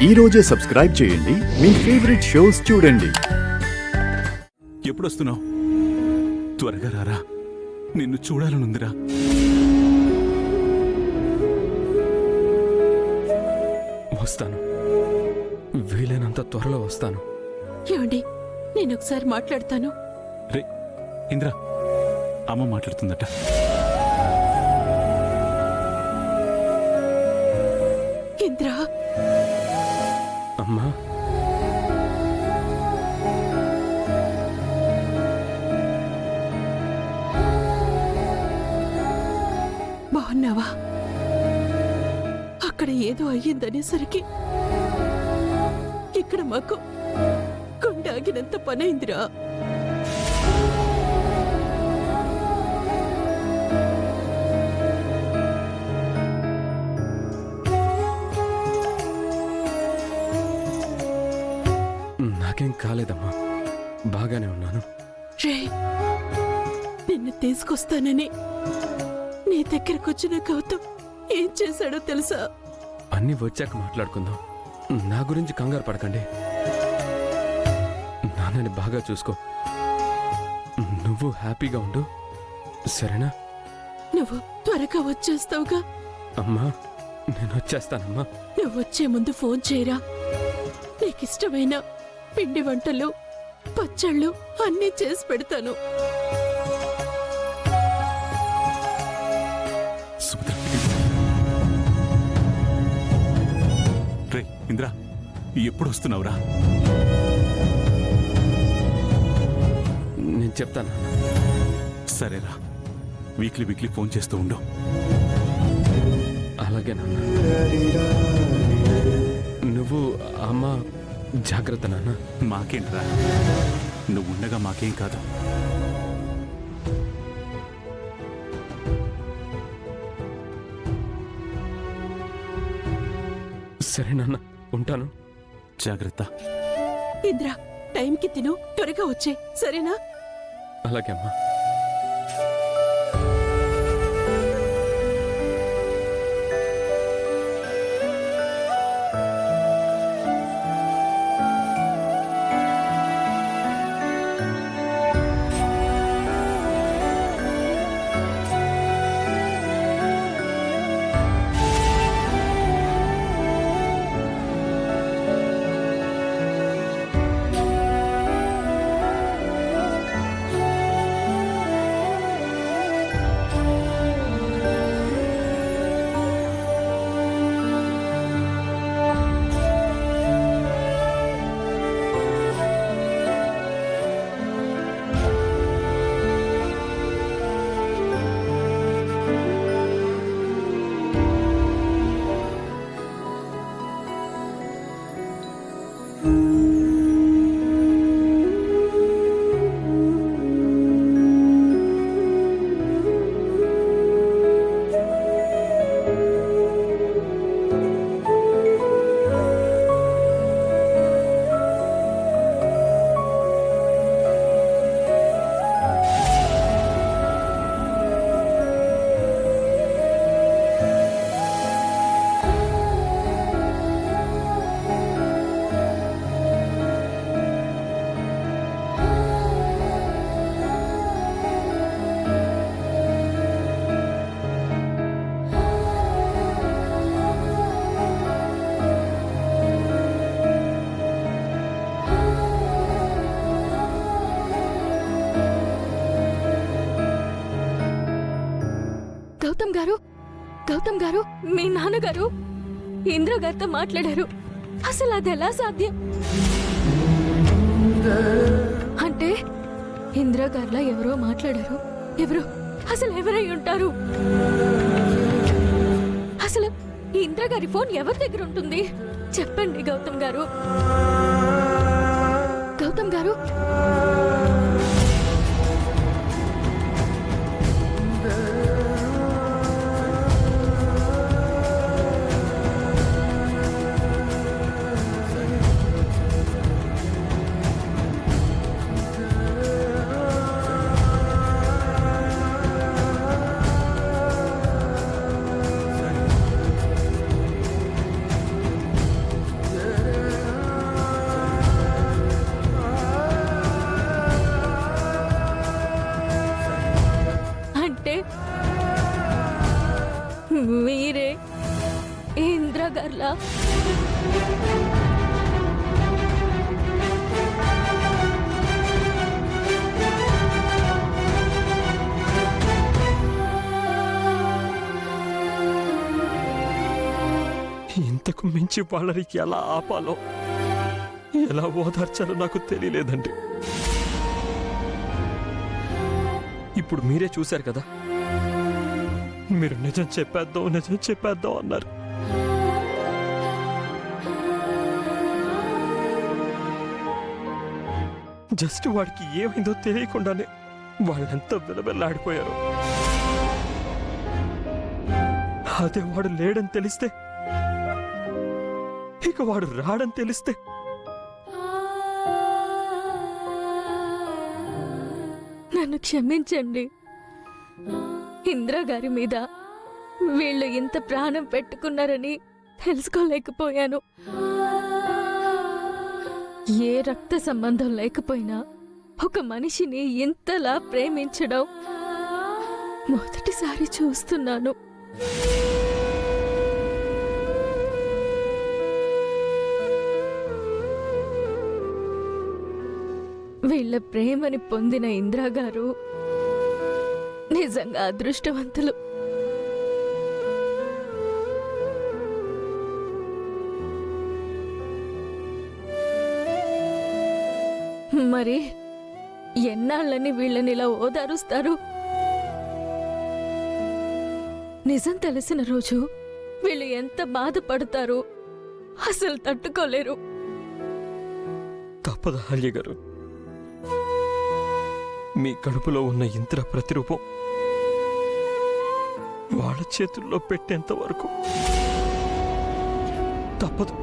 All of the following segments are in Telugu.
ఈ రోజే సబ్స్క్రైబ్ చేయండి, మీ ఫేవరెట్ షోస్ చూడండి. ఎప్పుడొస్తున్నావు? త్వరగా రారా, నిన్ను చూడాలనుందిరా. వస్తాను, వీలైనంత త్వరలో వస్తాను. ఏమండి, నేను ఒకసారి మాట్లాడతాను. రే ఇంద్ర, అమ్మ మాట్లాడుతుందట. ఇంద్రా, అమ్మా, బాగున్నావా? అక్కడ ఏదో అయ్యిందనేసరికి ఇక్కడ మాకు కొండాగినంత పనైందిరా. నాకేం కాలేదమ్మా, బాగానే ఉన్నాను. రే, నిన్ను తీసుకొస్తానని నీ దగ్గరకొచ్చిన గౌతమ్ ఏం చేశాడో తెలుసా? అన్నీ వచ్చాక మాట్లాడుకుందాం. నా గురించి కంగారు పడకండి. నాన్నని బాగా చూసుకో. నువ్వు హ్యాపీగా ఉండు, సరేనా? నువ్వు త్వరగా వచ్చేస్తావుగా? అమ్మా, నేను వచ్చేస్తానమ్మా. నువ్వు వచ్చే ముందు ఫోన్ చేయరా. నీకిష్టమైన పిండి వంటలు, పచ్చళ్ళు అన్నీ చేసి పెడతాను. సుభద్ర, రే ఇంద్ర, ఎప్పుడు వస్తున్నావురా? నేను చెప్తాను. సరేరా, వీక్లీ ఫోన్ చేస్తూ ఉండు. అలాగే నాన్న. నువ్వు అమ్మ జాగ్రత్త నాన్న. మాకేంట్రా, నువ్వుండగా మాకేం కాదు. సరే నాన్న, ఉంటాను. జాగ్రత్త. ఇంద్రా, టైంకి తిను, త్వరగా వచ్చే, సరేనా? అలాగే అమ్మా. గౌతమ్ గారు, మీ నాన్నగారు ఇంద్ర గారితో మాట్లాడారు. అసలు అది ఎలా సాధ్యం? అంటే ఇంద్ర గారిలా ఎవరో మాట్లాడారు. ఎవరు? అసలు ఎవరై ఉంటారు? అసలు ఈ ఇంద్ర గారి ఫోన్ ఎవరి దగ్గర ఉంటుంది? చెప్పండి గౌతమ్ గారు. గౌతమ్ గారు, ఎలా? ఇంతకు మించి వాళ్ళని ఎలా ఆపాలో ఎలా ఓదార్చాలో నాకు తెలియలేదండి. ఇప్పుడు మీరే చూశారు కదా, మీరు నిజం చెప్పేద్దాం అన్నారు. జస్ట్ వాడికి ఏమైందో తెలియకుండానే వాళ్ళంతా విలవెల్లాడిపోయారు. అదే వాడు లేడని తెలిస్తే, ఇక వాడు రాడని తెలిస్తే నన్ను క్షమించండి. ఇందిరా గారి మీద వీళ్ళు ఇంత ప్రాణం పెట్టుకున్నారని తెలుసుకోలేకపోయాను. ఏ రక్త సంబంధం లేకపోయినా ఒక మనిషిని ఇంతలా ప్రేమించడం మొదటిసారి చూస్తున్నాను. వీళ్ళ ప్రేమని పొందిన ఇందిరా గారు నిజంగా అదృష్టవంతులు. మరి ఎన్నాళ్ళని వీళ్ళని ఇలా ఓదారుస్తారు? నిజం తెలిసిన రోజు వీళ్ళు ఎంత బాధపడతారు, అసలు తట్టుకోలేరు. తప్పదు అల్య గారు, మీ కడుపులో ఉన్న ఇంద్ర ప్రతిరూపం వాళ్ళ చేతుల్లో పెట్టేంత వరకు తప్పదు.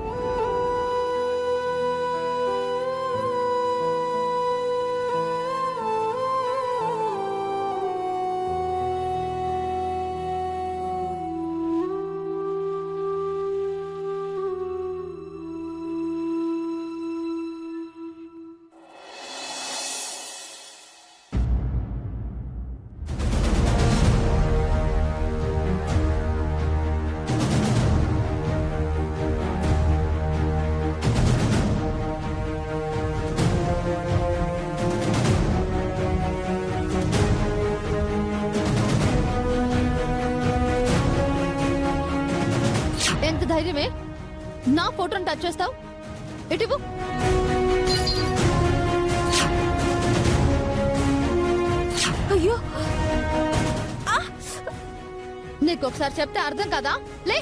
ఎంత ధైర్యమే నా ఫోటోని టచ్ చేస్తావు? ఇటు అయ్యో, నీకు ఒకసారి చెప్తే అర్థం కదా? లే